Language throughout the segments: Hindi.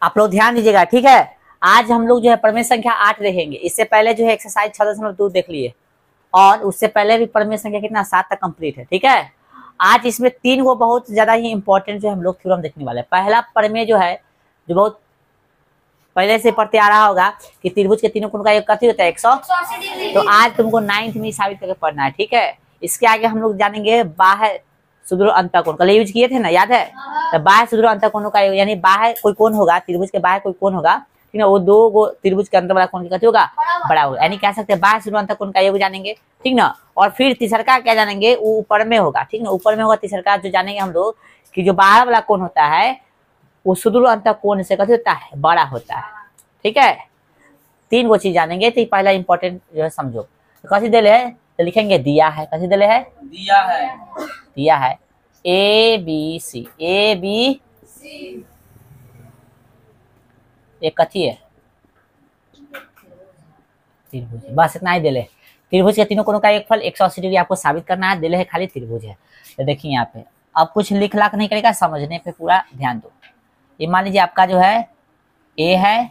आप लोग ध्यान दीजिएगा, ठीक है। आज हम लोग जो है प्रमेय संख्या 8 देखेंगे। इससे पहले जो है एक्सरसाइज 6.2 देख लिए, और उससे पहले भी प्रमेय संख्या कितना 7 तक कंप्लीट है, ठीक है। आज इसमें 3 वो बहुत ज्यादा ही इंपॉर्टेंट जो हम लोग थ्योरम देखने वाले हैं। पहला प्रमेय जो है, जो बहुत पहले से पढ़ते आ रहा होगा कि त्रिभुज के तीनों कोण का योग कथी होता है 180 डिग्री। तो आज तुमको 9th में साबित करके पढ़ना है, ठीक है। इसके आगे हम लोग जानेंगे बाह्य सुदूर अंतःकोण, कल यूज किए थे ना, याद है। तो बाह्य सुदूर अंतःकोणों का योग, यानी बाह्य कोई कोण होगा, त्रिभुज के बाह्य कोई कोण होगा, ठीक है, वो दो गो त्रिभुज के अंदर वाला कोण कथी होगा, बड़ा होगा। यानी कह सकते हैं बाह्य सुदूर अंतःकोण का योग जानेंगे, ठीक ना। और फिर तीसरा क्या जानेंगे, वो ऊपर में होगा, ठीक ना, ऊपर में होगा तीसरा जो जानेंगे हम लोग कि जो बाहर वाला कोण होता है वो सुदूर अंतःकोण से कथी होता है, बड़ा होता है, ठीक है। 3 गो चीज जानेंगे। तो पहला इंपॉर्टेंट जो है समझो, तो कथी दिले है, तो लिखेंगे दिया है, कथी दिले है, दिया है ए बी सी, ए बी सी एक कथी है, त्रिभुज, बस इतना ही दिले। त्रिभुज के तीनों कोणों का एक फल 180 डिग्री आपको साबित करना है, दिले है खाली त्रिभुज है। तो देखिए यहाँ पे अब कुछ लिख लाख नहीं करेगा, समझने पे पूरा ध्यान दो। ये मान लीजिए आपका जो है ए है,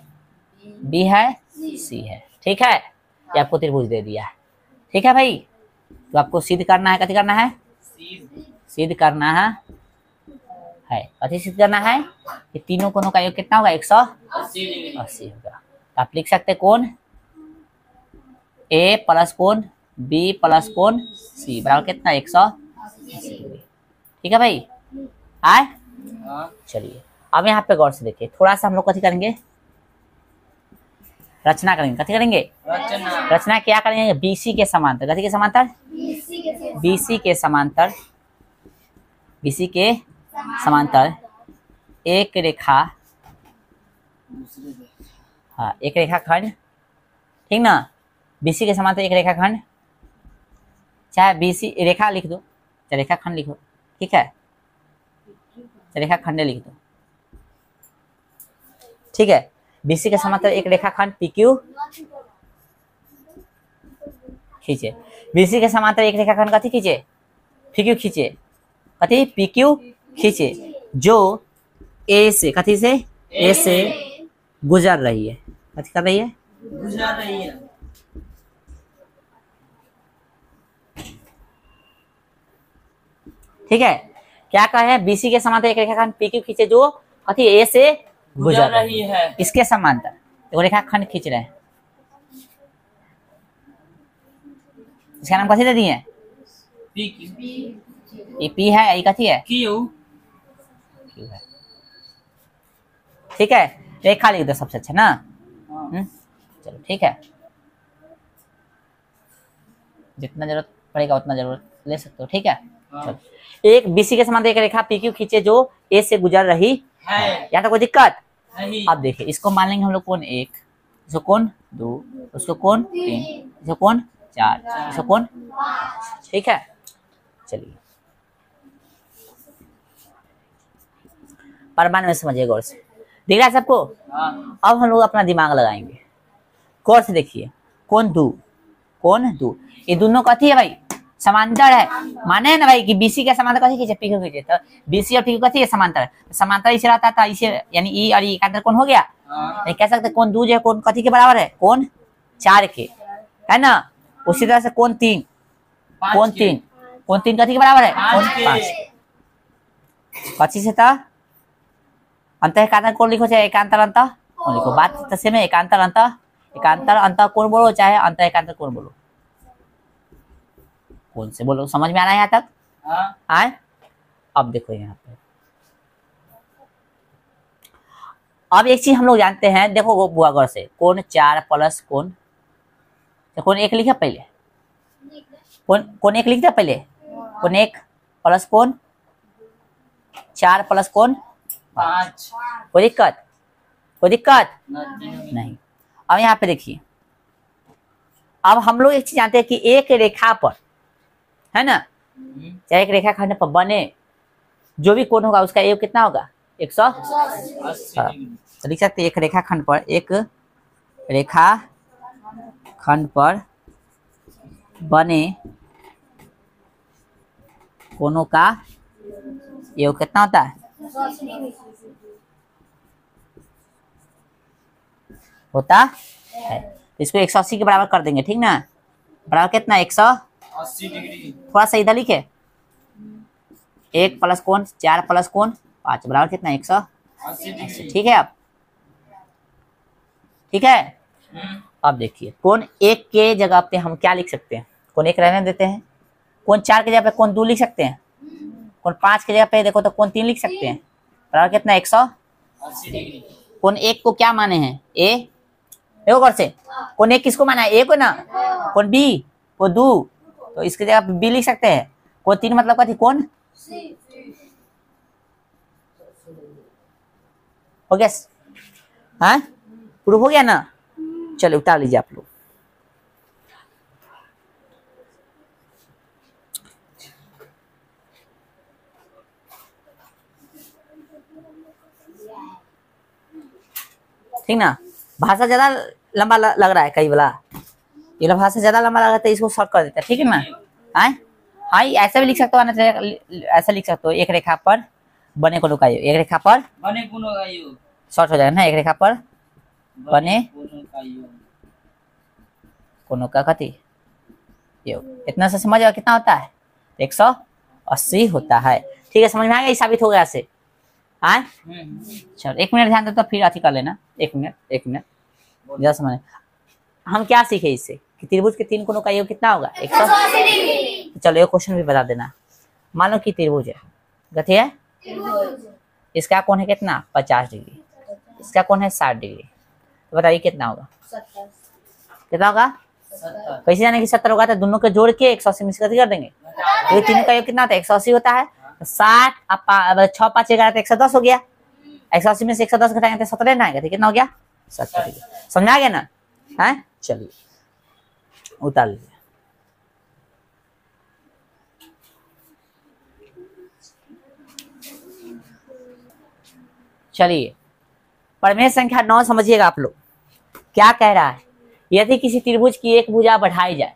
बी है, सी है, ठीक है। ये आपको त्रिभुज दे दिया है, ठीक है भाई। तो आपको सिद्ध करना है, कथी करना है, सिद्ध करना है, कथी सिद्ध करना है कि तीनों कोणों का योग कितना होगा 180 होगा। तो आप लिख सकते कोण ए प्लस कोण बी प्लस कोण सी बराबर कितना 180 डिग्री, ठीक है भाई। आए चलिए अब यहाँ पे गौर से देखिए, थोड़ा सा हम लोग कथी करेंगे, रचना करेंगे, कथी करेंगे, रचना क्या करेंगे, बीसी के समांतर, कथी के समांतर, बीसी के समांतर, बीसी के समांतर एक रेखा, हाँ एक रेखा खंड, ठीक ना। बीसी के समांतर एक रेखा खंड, चाहे बीसी रेखा लिख दो, चाहे रेखा खंड लिखो, ठीक है, चाहे रेखा खंड लिख दो, ठीक है। बीसी के समांतर एक रेखा खंड PQ खींचे, बीसी के समांतर एक रेखा खंड कथी खींचे, PQ खींचे, कथी PQ खींचे, जो ए से, कथी से, ए से गुजर रही है, कथी कर रही है, गुजर रही है, ठीक है। क्या कहे, बीसी के समांतर एक रेखाखंड PQ खींचे जो कथी ए से गुजर रही है, इसके समांतर एक रेखाखंड खींच रहे हैं, इसका नाम कथी दे दिए, ये P है, ये कथी है, Q है, ठीक है। रेखा लिख दो सबसे अच्छा ना, चलो ठीक है, जितना जरूरत पड़ेगा उतना जरूरत ले सकते हो, ठीक है। चलो एक बीसी के समांतर एक रेखा PQ खींचे जो ए से गुजर रही है, यहाँ तक कोई दिक्कत नहीं। अब देखिए इसको मान लेंगे हम लोग कोण 1, इसको कोण 2, उसको कोण 3, इसको कोण 4, इसको कोण 5, ठीक है। चलिए परमाणु में समझिए गौर से, दिख रहा है सबको। अब हम लोग अपना दिमाग लगाएंगे, गौर से देखिए, कोण 2, कोण 2, ये दोनों कथी है भाई, समांतर है, माने है ना भाई कि बीसी के समांतर कथी खींचे, PQ खींचे, तो बीसी और PQ कथी है, समांतर, समांतर इसे रहता था, इसे यानी ई और ई एकांतर कोण हो गया। नहीं कह सकते कोण 2 जो है कोण कथी के बराबर है, कोण 4 के, है ना। उसी तरह से कोण 3, कोण 3, कोण 3 कथी के बराबर है, कोण 5 कथी से था, अंत एकांतर कोण लिखो चाहे एकांतर अंत कोण लिखो, बात तसे में एकांतर अंत कोण बोलो चाहे अंत एकांतर कोण बोलो, कौन से बोलो, समझ में आ रहा है यहाँ तक, आए। अब देखो यहाँ पे, अब एक चीज हम लोग जानते हैं, देखो वो बुआ गौर से, कोण 4 प्लस कोण, कोण 1 लिखा पहले, कोण 1 लिखता पहले, कोण 1 प्लस कोण 4 प्लस कोण 5, कोई दिक्कत, कोई दिक्कत नहीं। अब यहाँ पे देखिए, अब हम लोग एक चीज जानते हैं कि एक रेखा पर, है ना, चाहे एक रेखा खंड पर बने जो भी कोण होगा उसका योग कितना होगा 180। तो लिख सकते एक रेखा खंड पर, एक रेखा खंड पर बने कोणों का योग कितना होता है, होता है। इसको 180 के बराबर कर देंगे, ठीक ना। बराबर कितना 180 डिग्री। थोड़ा सा इधर लिखे, 1 प्लस कोण 4 प्लस कोण 5 बराबर कितना 180 डिग्री, ठीक है। अब ठीक है। अब देखिए कोण 1 के जगह पे हम क्या लिख सकते हैं, कोण 1 रहने देते हैं। कोण 4 की जगह पे कोण 2 लिख सकते हैं। कोण 5 की जगह पे देखो तो कोण 3 लिख सकते हैं। बराबर कितना 180 डिग्री। कोण 1 को क्या माने हैं ए, देखो गौर से, कोण 1 किसको माना है ए को ना, कोण बी को 2, तो इसकी जगह पे बी लिख सकते हैं। कोण 3 मतलब क्या थी कोण, हो गया। हाँ प्रूफ हो गया ना। चलो उतार लीजिए आप लोग। ठीक ना। भाषा ज्यादा लंबा लग रहा है कई वाला, ये वाला भाषा ज्यादा लंबा लग रहा है तो इसको शॉर्ट कर देते हैं, ठीक है ना। हाँ ऐसा भी लिख सकते हो ना, ऐसा लिख सकते हो, एक रेखा पर बने कोणों का योग, एक रेखा पर बने कोणों का योग शॉर्ट हो जाएगा ना, एक रेखा पर बने कोणों का कति योग। इतना से समझ आओ कितना होता है 180 होता है, ठीक है। समझ में आ गया, साबित हो गया ऐसे। हाँ चलो 1 मिनट ध्यान दो तो फिर अथी कर लेना, 1 मिनट जरा समझ। हम क्या सीखे इससे कि त्रिभुज के 3 कोणों का योग कितना होगा 180 डिग्री। चलो ये क्वेश्चन भी बता देना। मान लो कि त्रिभुज है, गति है, इसका कोण है कितना 50 डिग्री, इसका कोण है 60 डिग्री, तो बताइए कितना होगा, कितना होगा। कैसे जाने की 70 होगा, तो दोनों को जोड़ के 180 में कर देंगे। तो ये तीनों का योग कितना होता है 180 होता है। 60 6 5 11 तो 110 हो गया, 180 में से 110 घटाएंगे तो 17 ना आएगा, तो कितना हो गया 70 डिग्री। समझ आ गया ना। है चलिए उतार लीजिए। चलिए प्रमेय संख्या 9 समझिएगा आप लोग क्या कह रहा है। यदि किसी त्रिभुज की एक भुजा बढ़ाई जाए,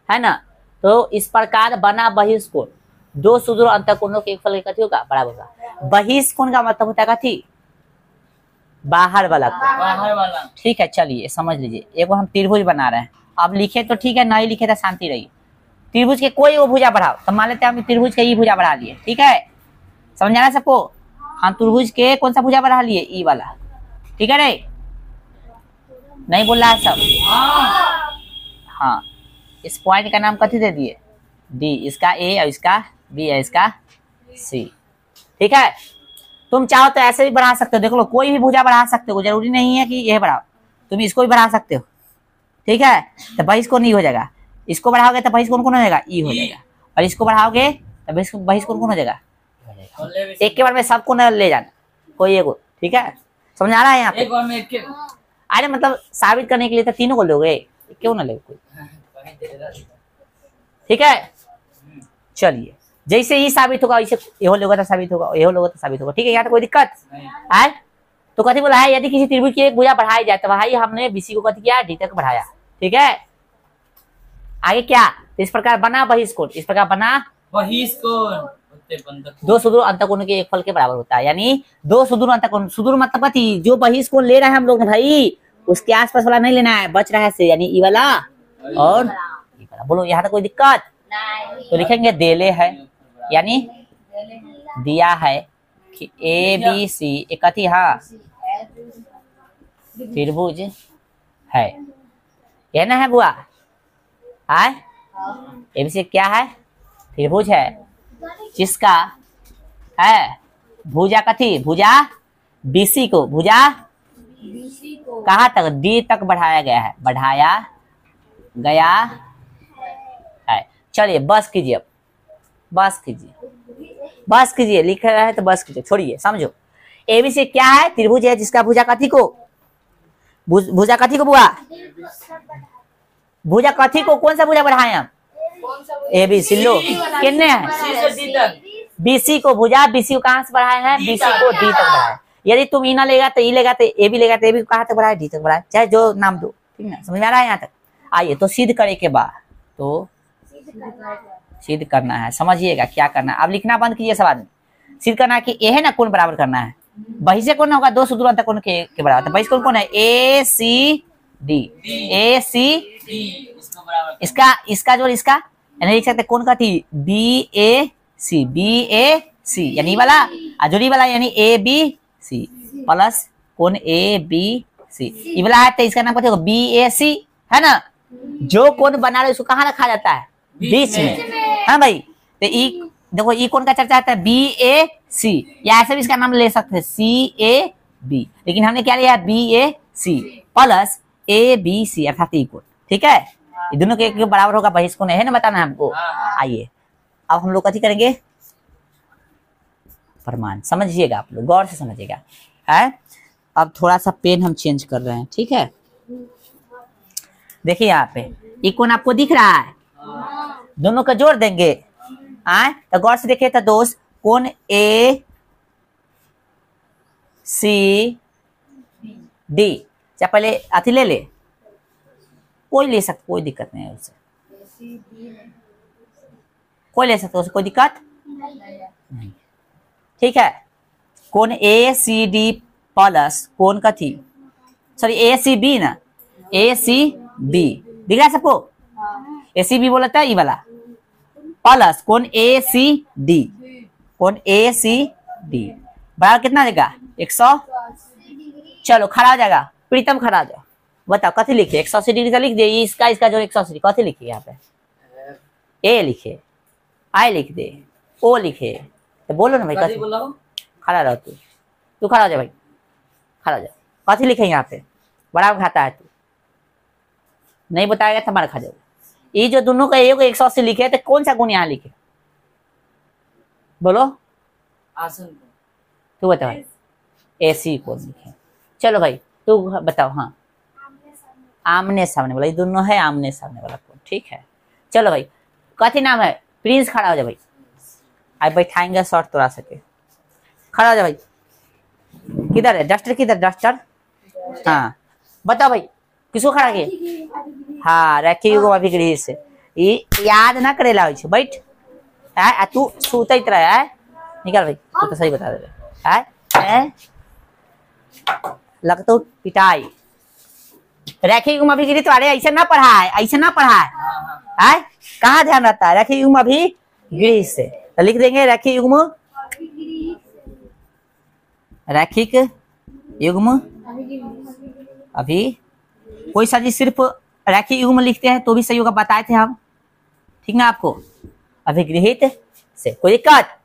है ना, तो इस प्रकार बना बहिष्कोण 2 सुदूर अंतःकोणों के फल कथी होगा बराबर होगा। बहिष्कोण का मतलब होता है कथी, बाहर वाला, ठीक है। चलिए समझ लीजिए, एक हम त्रिभुज बना रहे हैं, अब लिखे तो ठीक है, नहीं लिखे तो शांति रहिए। त्रिभुज के कोई वो भुजा बढ़ाओ, तो मान लेते हैं हम त्रिभुज के ई भुजा बढ़ा लिए, ठीक है। समझ आ रहा है सबको। हम त्रिभुज के कौन सा भुजा बढ़ा लिए ई वाला, ठीक है रे, नहीं बोल रहा है सब। हाँ इस पॉइंट का नाम कथी दे दिए डी, इसका ए और इसका बी है, इसका सी, ठीक है। तुम चाहो तो ऐसे भी बढ़ा सकते हो, देख लो कोई भी भुजा बढ़ा सकते हो, जरूरी नहीं है कि यह बढ़ाओ, तुम इसको भी बढ़ा सकते हो, ठीक है। तो बहिष्कोण नहीं हो जाएगा, इसको बढ़ाओगे तो बहिष्कोण कौन हो जाएगा ई हो जाएगा, और इसको बढ़ाओगे तो बहिष्कोण कौन हो जाएगा, एक के बार में सबको न ले जाना, कोई एगो, ठीक है। समझ आ रहा है यहाँ पे। अरे मतलब साबित करने के लिए तो तीनों को लोगे, क्यों ना ले कोई, ठीक है। चलिए जैसे ही साबित होगा वैसे यहो लोगों तो साबित होगा, यहो लोगों तो साबित होगा, ठीक है। यहाँ तो कोई दिक्कत है। तो कथी बोला है, यदि किसी त्रिभुज की एक भुजा बढ़ाई जाए तो भाई हमने बीसी को कथी किया डी तक बढ़ाया, ठीक है। आगे क्या, तो इस प्रकार बना बहिष्कोण, इस प्रकार बना बहिष्कोण 2 सुदूर अंतःकोण के एक फल के बराबर होता है, यानी 2 सुदूर अंतःकोण, सुदूर मतलब कथी, जो बहिष्कोण ले रहे हैं हम लोग भाई उसके आसपास वाला नहीं लेना है, बच रहा है से, यानी ई वाला और ई वाला। बोलो यहाँ तक कोई दिक्कत, तो लिखेंगे देले है, यानी दिया है कि ए बी सी एक कथी हाँ त्रिभुज है, यह ना है बुआ, है ए बी सी क्या है त्रिभुज है, जिसका है भुजा कथी, भुजा बीसी को, भुजा कहाँ तक डी तक बढ़ाया गया है, बढ़ाया गया है। चलिए बस कीजिए, अब बस कीजिए, लिख रहा है तो बस कीजिए, छोड़िए, समझो। एबीसी क्या है, त्रिभुज है जिसका भुजा कथी को, भुजा कथी को बुआ, भुजा कथी को, कौन सा भुजा बढ़ाए हम एबीसी, लो कितने हैं बीसी को, भुजा बीसी को कहां से बढ़ाए हैं, बीसी को डी तक बढ़ाए। यदि तुम ई ना लेगा तो ई लेगा, तो ए भी लेगा तो ए भी कहां तक बढ़ाए, डी तक बढ़ाए, चाहे जो नाम दो, ठीक है। समझ में आ रहा है यहाँ तक। आइए तो सिद्ध करे के बाद, तो सिद्ध करना है, समझिएगा क्या करना है। अब लिखना बंद कीजिए सब आदमी, सिद्ध करना है कि ये है ना कोण बराबर करना है, बही से कौन होगा, दो सूत्र अंतर कोण के बराबर है। बही से कौन कौन है, ए सी डी, ए सी डी इसको बराबर इसका इसका जो इसका यानी लिख सकते कौन का थी, B A C, B A सी यानी वाला अजूरी वाला यानी ए बी सी प्लस कौन ए बी सी, ये वाला है तो इसका नाम क्या होगा, बी ए सी है ना। जो कौन बना रहे उसको कहाँ रखा जाता है, बीच में। हाँ भाई, तो ई देखो ई कौन का चर्चा आता है, बी ए सी, या ऐसे भी इसका नाम ले सकते हैं सी ए बी, लेकिन हमने क्या लिया, B A C plus A B C अर्थात ई कोण। ठीक है, ये दोनों के बराबर होगा, बहिष्ठ कोण है ना बताना हमको। आइए अब हम लोग कथी करेंगे, प्रमाण। समझिएगा आप लोग, गौर से समझिएगा है। अब थोड़ा सा पेन हम चेंज कर रहे हैं, ठीक है। देखिए यहाँ पे ये कोण आपको दिख रहा है, दोनों का जोड़ देंगे। तो गौर से देखिए तो दोस्त, कोण ए सी डी, चाहे पहले अति ले ले, कोई ले सकता, कोई दिक्कत नहीं है उससे, कोई ले सकता है उससे, कोई दिक्कत नहीं। ठीक है, कोण ए सी डी प्लस कोण का थी, सॉरी ए सी बी ना, ए सी बी दिख रहा है सबको, ए सी बी बोला था ये वाला, प्लस कोण ए सी डी, कोण ए सी डी बराबर कितना देगा, 100। चलो खड़ा हो जाएगा, प्रीतम खड़ा हो जाओ, बताओ कथी लिखिए, 180 डिग्री का लिख दे, इसका इसका जो 180 कथी लिखिए, यहाँ पे ए लिखे, आई लिख दे, ओ लिखे, तो बोलो ना भाई कथी, खड़ा रहो तू खड़ा हो जा भाई, खड़ा हो जा, कथी लिखे यहाँ पे, बराबर खाता है तू, नहीं बताएगा तो हमारा खा जाओ। ये जो दोनों का एक 180 लिखे तो कौन सा गुण यहाँ लिखे, बोलो आसन तू बता भाई, ऐसी कौन लिखे, चलो भाई तू बताओ। हाँ आमने सामने वाला, ये दोनों है आमने सामने वाला कौन, ठीक है। चलो भाई कथी नाम है, प्रिंस खड़ा हो जा भाई, आज बैठाएंगे शॉर्ट तोड़ा सके, खड़ा हो जा भाई, किधर है डस्टर, किधर डस्टर, हाँ बताओ भाई किसको खड़ा किए, हाँ रखी अभी गृह से, ये याद ना करेला हो, बैठ है तू सूत रहा है, निकल भाई तू तो सही बता दे है, लगता पिटाई रखी अभी गिरी, तो अरे ऐसे ना पढ़ाए, ऐसे ना पढ़ाए है, कहाँ ध्यान रहता है, रखी अभी गृह से, तो लिख देंगे रखी युग्म, रैखिक युग्म अभी, कोई सा जी सिर्फ रैखिक युग्म लिखते हैं तो भी सही होगा, बताए थे हम, ठीक ना आपको, अभिगृहित से, कोई दिक्कत।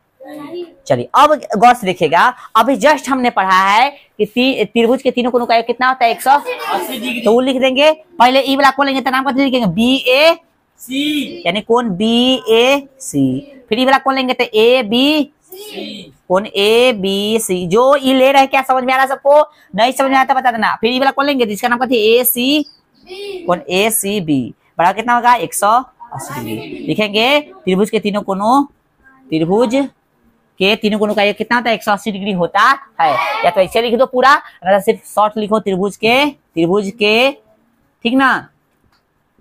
चलिए अब गौर से देखिएगा, अभी जस्ट हमने पढ़ा है कि त्रिभुज के तीनों कोणों का योग कितना होता है, 180 डिग्री, तो वो लिख देंगे, पहले ई वाला कोण लेंगे तो नाम कैसे लिखेंगे, बी ए सी यानी कोण बी ए सी, फिर ई वाला कोण लेंगे तो ए बी सी, कोण ए बी सी, जो ये ले रहे हैं क्या समझ में आ रहा है सबको, नहीं समझ में आता बता देना। फिर ये वाला कौन लेंगे जिसका नाम कहते हैं ए सी, कोण ए सी बी बड़ा कितना होगा, 180 डिग्री, लिखेंगे त्रिभुज के तीनों कोणों, त्रिभुज के तीनों कोणों का ये कितना होता है, 180 डिग्री होता है, या तो ऐसे लिख दो पूरा, अगर सिर्फ शॉर्ट लिखो त्रिभुज के ठीक ना,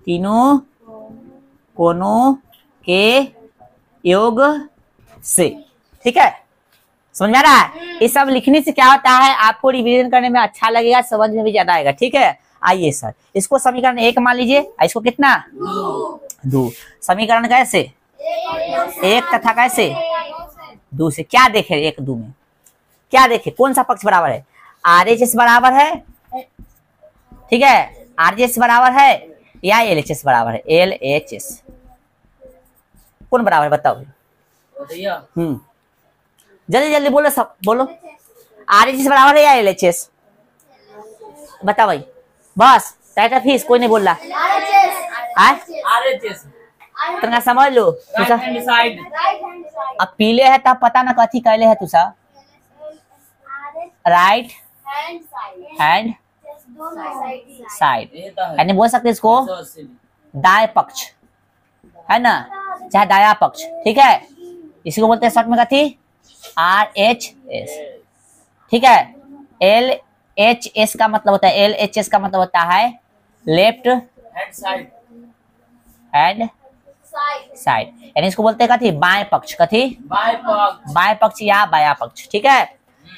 तीनों कोणों के योग से, ठीक है समझ में आ रहा है। ये सब लिखने से क्या होता है, आपको रिवीजन करने में अच्छा लगेगा, समझ में भी ज्यादा आएगा, ठीक है। आइए सर इसको समीकरण 1 मान लीजिए, इसको कितना 2, समीकरण कैसे 1 तथा कैसे 2 से क्या देखे, 1 2 में क्या देखे, कौन सा पक्ष बराबर है, RHS बराबर है, ठीक है RHS बराबर है या LHS बराबर है, LHS कौन बराबर है बताओ भैया, जल्दी जल्दी बोलो सब बोलो, RHS बराबर है या LHS, बताओ भाई, बस टाइटा फीस कोई नहीं बोल रहा, RHS तुमका समझ लो, राइट हैंड साइड, अब पीले है तब पता ना कथी कहले है तुसा, राइट हैंड साइड, यानी बोल सकते इसको दाएं पक्ष है ना, चाहे दाया पक्ष, ठीक है, इसको बोलते हैं शॉर्ट में कथी RHS, ठीक है। LHS का मतलब होता है, LHS का मतलब होता है left hand side, hand side, यानी इसको बोलते हैं कथी बाएं पक्ष, कथी बाएं पक्ष, बाएं पक्ष या बाया पक्ष, ठीक है।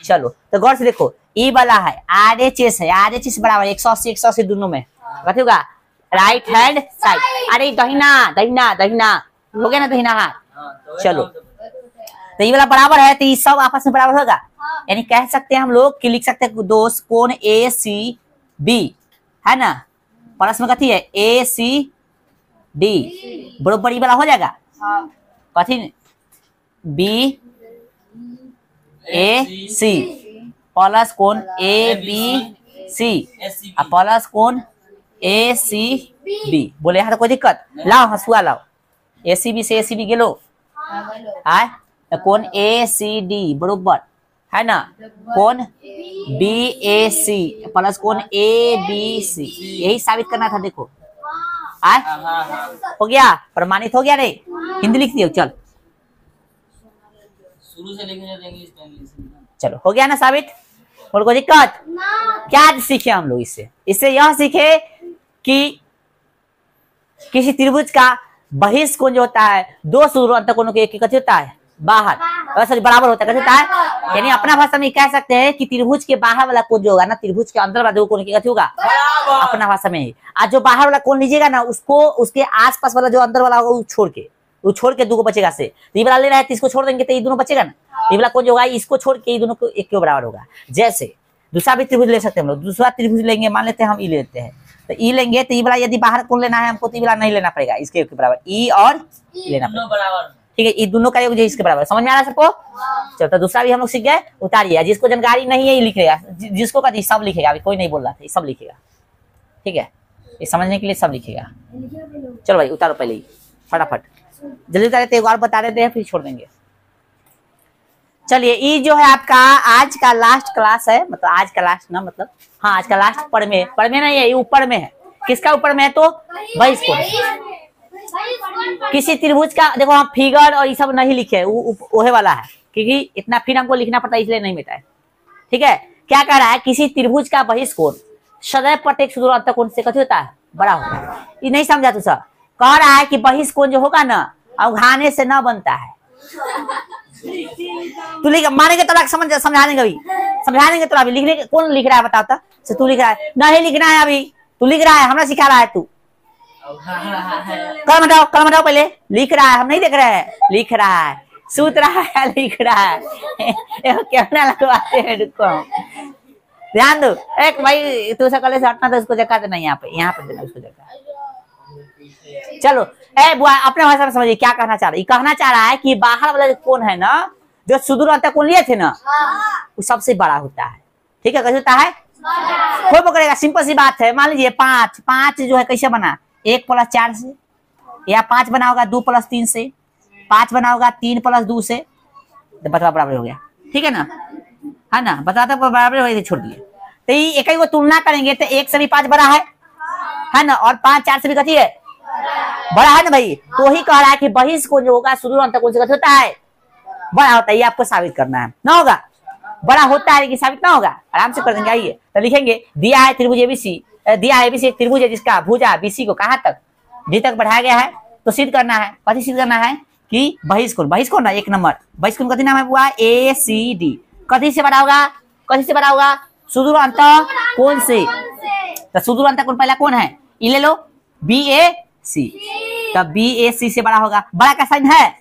चलो तो गौर से देखो, ई वाला है RHS है, RHS बराबर 180 180 दोनों में कथी होगा, राइट हैंड साइड। अरे दहिना दहिना दहिना हो गया ना, दहिना हाथ। हाँ, तो चलो तो ये वाला बराबर है, तो ये सब आपस में बराबर होगा। यानी कह सकते हैं हम लोग कि लिख सकते हैं दोस्त कोण ACB है ना, परस में कथी है ACD बराबर ये वाला हो जाएगा कथी BAC प्लस कोण ABC और प्लस कोण ACB। बोले यहाँ तो कोई दिक्कत, लाओ हंसुआ लाओ, ACB से ACB गेलो है कोण ACD बरोबर है ना, कोण BAC प्लस कोण ABC, यही साबित करना था। देखो आए हो गया, प्रमाणित हो गया रे। हिंदी लिख दियो, चल शुरू से लिखने तो इंग्लिश में इंग्लिश में। चलो हो गया ना साबित, और कोई दिक्कत? क्या सीखे हम लोग इससे? इससे यह सीखे कि किसी त्रिभुज का बहिष्कोण जो होता है दो सुदूर अंतःकोणों के एक ही कथी होता है बाहर, सॉरी बराबर होता है, कथी होता है? यानी अपना भाषा में कह सकते हैं कि त्रिभुज के बाहर वाला कोण जो होगा ना, त्रिभुज के अंदर वाला दो कोण की कथी होगा अपना भाषा में ही। आज जो बाहर वाला कोण लीजिएगा ना, उसको उसके आसपास वाला जो अंदर वाला होगा वो छोड़ के दो को बचेगा से। तो ये वाला ले रहा है तो इसको छोड़ देंगे तो ये दोनों बचेगा ना, ये वाला कोण जो होगा इसको छोड़ के ये दोनों को एक के बराबर होगा। जैसे दूसरा भी त्रिभुज ले सकते हैं हम लोग, दूसरा त्रिभुज लेंगे, मान लेते हैं हम ई लेते हैं, तो ई लेंगे तो ये वाला यदि बाहर कोण लेना है हमको तो ये वाला नहीं लेना पड़ेगा, इसके बराबर ई और लेना पड़ेगा, बराबर। ठीक है, ये दोनों का योग इसके बराबर। समझ में आ रहा है सबको? चलो तो दूसरा भी हम लोग सीख गए, उतारिए। जिसको जानकारी नहीं है ये लिखेगा, जिसको का सब लिखेगा, अभी कोई नहीं बोल रहा था, सब लिखेगा, ठीक है, ये समझने के लिए सब लिखेगा। चलो भाई उतारो पहले ही फटाफट, जल्दी उतारे, एक बार बता देते हैं फिर छोड़ देंगे। चलिए ये जो है आपका आज का लास्ट क्लास है, मतलब आज का लास्ट ना, मतलब हाँ आज का लास्ट पढ़ में नहीं है, ये ऊपर में है। किसका ऊपर में है? तो बहिष्कोण। किसी त्रिभुज का देखो हम फिगर और ये सब नहीं लिखे, ओहे वाला है, क्योंकि इतना फिर हमको लिखना पड़ता है इसलिए नहीं मिटा है, ठीक है। क्या कह रहा है? किसी त्रिभुज का बहिष्कोण सदैव प्रत्येक सुदूर अंतःकोण से कथी होता है बड़ा होता है। ये नहीं समझा तू सर? कह रहा है कि बहिष्कोण जो होगा ना अवघाने से न बनता है। तू लिख मानेंगे तो समझा देंगे, अभी समझा देंगे तो अभी लिखने कौन लिख रहा है बताओ तो? तू लिख रहा है? नहीं लिखना है अभी, तू लिख रहा है, हमरा सिखा रहा है तू। कलम हटाओ पहले, लिख रहा है, हम नहीं देख रहे हैं, लिख रहा है, सूत रहा है, लिख रहा है। कैमरा लगवाते हैं, रुको ध्यान दो। एक भाई तू सकले से हटना तो उसको जगह देना, यहाँ पे देना उसको जगह। चलो ए बुआ अपने भाषा में समझिए क्या कहना चाह रहा है। कहना चाह रहा है कि बाहर वाला कोण है ना, जो सुदूर अंतःकोण लिए थे ना, वो सबसे बड़ा होता है, ठीक है। कैसे होता है? कोई पकड़ेगा, सिंपल सी बात है। मान लीजिए पांच जो है कैसे बना, 1 + 4 से, या 5 बना होगा 2 + 3 से, 5 बना होगा 3 + 2 से, तो बता बराबर हो गया, ठीक है ना, है ना, बताता बराबर हो गया, छोड़ दिए। तो ये एक ही को तुलना करेंगे तो 1 से भी 5 बड़ा है ना, और 5 4 से भी कथी है बड़ा है ना भाई। तो ही कह रहा है कि बहिष्कोण जो होगा सुदूर अंतःकोण से कथी होता है बड़ा होता है। ये आपको साबित करना है, ना होगा बड़ा होता है लेकिन साबित ना होगा, आराम से कर देंगे। आइए तो लिखेंगे, दिया है त्रिभुज ABC, दिया है ABC एक त्रिभुज है जिसका भुजा BC को कहाँ तक D तक बढ़ाया गया है। तो सिद्ध करना है, कथी सिद्ध करना है कि बहिष्कोण ना 1 नंबर बहिष्कोण कथी नाम है बुआ? ACD। कथी से बड़ा होगा? कथी से बड़ा होगा? सुदूर अंतःकोण से। तो सुदूर अंतःकोण पहला कौन है? ये ले लो BAC, तब BAC से बड़ा होगा। बड़ा का साइन है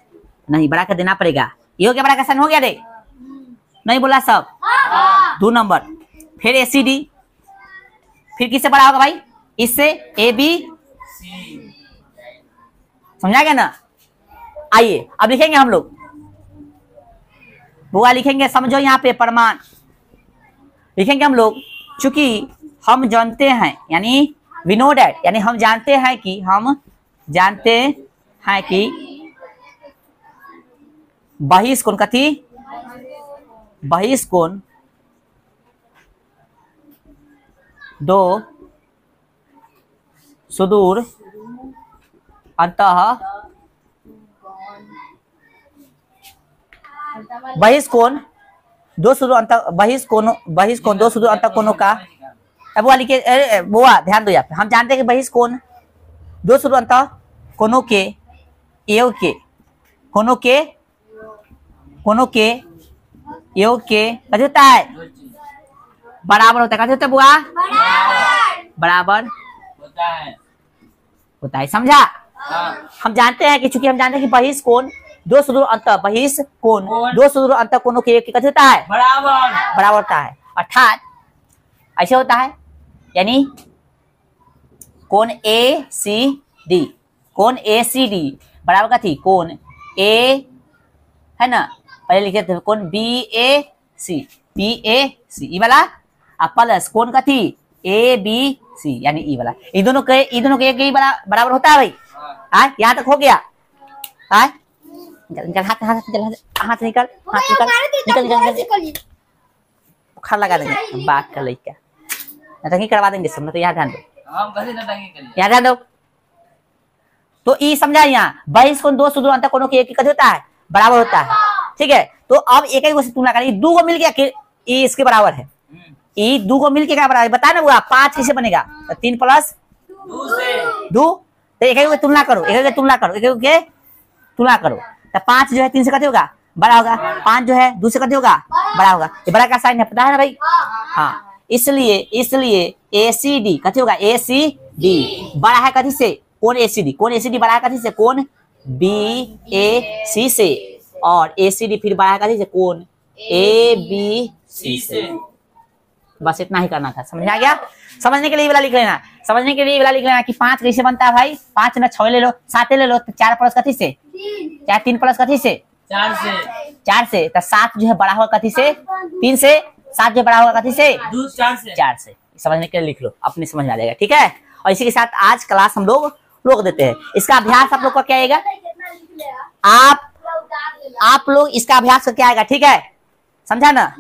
नहीं, बड़ा का देना पड़ेगा। ये हो गया, बड़ा का साइन हो गया रे, नहीं बोला सब? 2 नंबर। फिर ACD, फिर किससे बड़ा होगा भाई? इससे ABC, समझा गया ना? आइए अब लिखेंगे हम लोग, बुआ लिखेंगे, समझो यहाँ पे प्रमाण लिखेंगे हम लोग। चूंकि हम जानते हैं, यानी we know that, यानी हम जानते हैं कि बहिष्कोण कथी? बहिष्कोण दो सुदूर अंतः बहिष्कोण दो सुदूर अंतःकोणों का। बुआ लिखिए, बुआ ध्यान दो यहाँ पे। हम जानते हैं कि बहिष्कोण दो सुदूर अंतःकोणों के योग के योग के कैसे होता है? दो चीज बराबर होता है। कैसे होता है बुआ? बराबर होता है। समझा? हाँ। हम जानते हैं कि चूंकि हम जानते हैं कि बहिष कोण दो सुदूर अंत बहिष कोण कोण। दो सुदूर अंत कोणों के योग के कैसे होता है? बराबर बराबर होता है। अर्थात ऐसे होता है, यानी कोण ए सी डी, कोण ए सी डी बराबर का थी कोण ए, है ना, पहले लिखे थे कोण B A C, B A सी ई वाला, अब प्लस कोण का थी ए बी सी यानी ई वाला। इन दोनों के एक बराबर होता है भाई। हाँ, यहाँ तक हो गया। हाँ, निकल हाथ हाथ हाथ निकल बुखार लगा देंगे बात कर लइका, नहीं करवा देंगे सब। तो यहाँ ध्यान दो, हम कैसे नटंगी करिए। यहाँ ध्यान दो। तो ई समझा, यहाँ बहिष कोण दो सुदूर अंत कोणों के एक कैसे होता है? बराबर होता है। ठीक है, तो अब एक ही से तुलना करें, दो को मिल गया कि ई इसके बराबर है। ई दो को मिल के क्या बराबर है बता ना बुआ? 5 कैसे बनेगा? 3 प्लस 2, तो एक ही तुलना करो, एक की तुलना करो, एक के तुलना करो। तो 5 जो है 3 से कते होगा? बड़ा होगा। 5 जो है 2 से कते होगा? बड़ा होगा। ये बड़ा का साइन है, पता है ना भाई? हाँ, इसलिए ए सी डी कते होगा? ए सी डी बड़ा है कथी से? कोण ए सी डी। कोण ए सी डी बड़ा है कथी से? कोण बी ए सी से। और ए सी डी फिर बड़ा है कथी से? कोण ए बी सी से। बस इतना ही करना था, समझ में आ गया? समझने के लिए वाला लिख लेना, समझने के लिए वाला लिख लेना कि 5 कैसे बनता है भाई? 5 ना 6 ले लो, 7 ले लो, तो 4 प्लस कथी से? 3 प्लस कथी से? 4 से। तो 7 जो है बड़ा होगा कथी से? 3 से। 7 जो बड़ा होगा कथी से? 4 से। समझने के लिए लिख लो, अपनी समझ में आ जाएगा। ठीक है, और इसी के साथ आज क्लास हम लोग रोक देते हैं। इसका अभ्यास आप लोग का क्या आएगा? आप लोग इसका अभ्यास क्या आएगा? ठीक है, समझा ना?